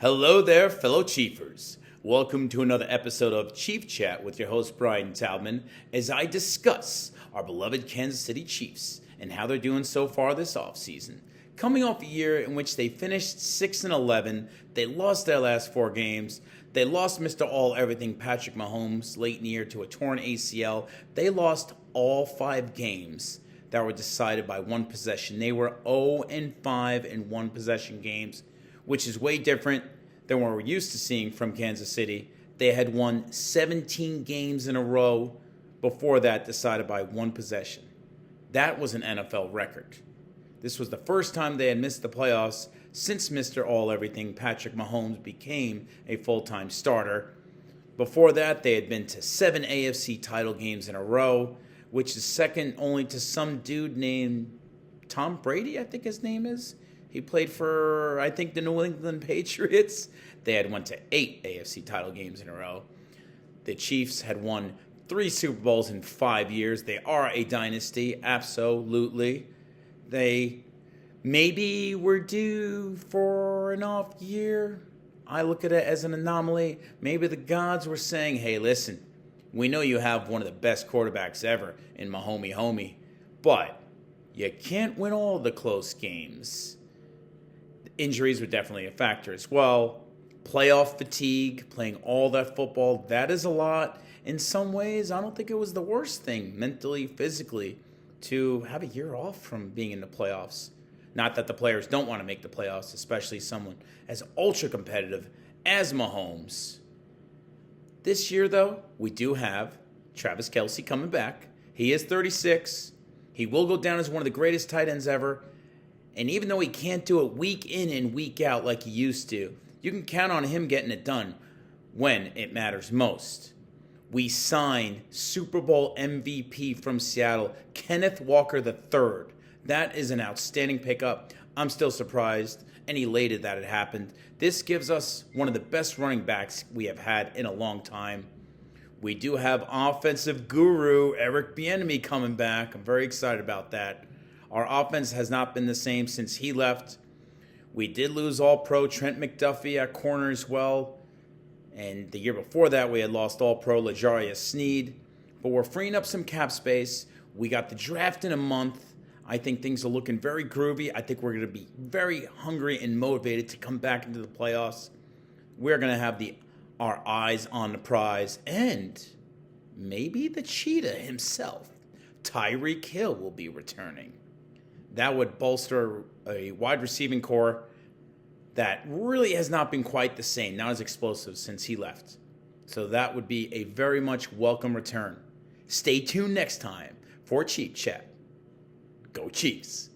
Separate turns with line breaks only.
Hello there, fellow Chiefers. Welcome to another episode of Chief Chat with your host, Brian Taubman, as I discuss our beloved Kansas City Chiefs and how they're doing so far this offseason. Coming off a year in which they finished 6-11, they lost their last 4 games. They lost Mr. All-Everything Patrick Mahomes late in the year to a torn ACL. They lost all 5 games that were decided by one possession. They were 0-5 in one-possession games, which is way different than what we're used to seeing from Kansas City. They had won 17 games in a row before that decided by one possession. That was an NFL record. This was the first time they had missed the playoffs since Mr. All-Everything Patrick Mahomes became a full-time starter. Before that, they had been to 7 AFC title games in a row, which is second only to some dude named Tom Brady, I think his name is. He played for, I think, the New England Patriots. They had went to 8 AFC title games in a row. The Chiefs had won 3 Super Bowls in 5 years. They are a dynasty, absolutely. They maybe were due for an off year. I look at it as an anomaly. Maybe the gods were saying, hey, listen, we know you have one of the best quarterbacks ever in Mahomes homie, but you can't win all the close games. Injuries were definitely a factor as well. Playoff fatigue, playing all that football, that is a lot. In some ways, I don't think it was the worst thing, mentally, physically, to have a year off from being in the playoffs. Not that the players don't want to make the playoffs, especially someone as ultra-competitive as Mahomes. This year, though, we do have Travis Kelce coming back. He is 36. He will go down as one of the greatest tight ends ever. And even though he can't do it week in and week out like he used to, you can count on him getting it done when it matters most. We signed Super Bowl MVP from Seattle, Kenneth Walker III. That is an outstanding pickup. I'm still surprised and elated that it happened. This gives us one of the best running backs we have had in a long time. We do have offensive guru Eric Bieniemy coming back. I'm very excited about that. Our offense has not been the same since he left. We did lose All-Pro Trent McDuffie at corner as well. And the year before that, we had lost All-Pro L'Jarius Sneed. But we're freeing up some cap space. We got the draft in a month. I think things are looking very groovy. I think we're going to be very hungry and motivated to come back into the playoffs. We're going to have our eyes on the prize. And maybe the cheetah himself, Tyreek Hill, will be returning. That would bolster a wide receiving core that really has not been quite the same, not as explosive since he left. So that would be a very much welcome return. Stay tuned next time for Chief Chat. Go Chiefs!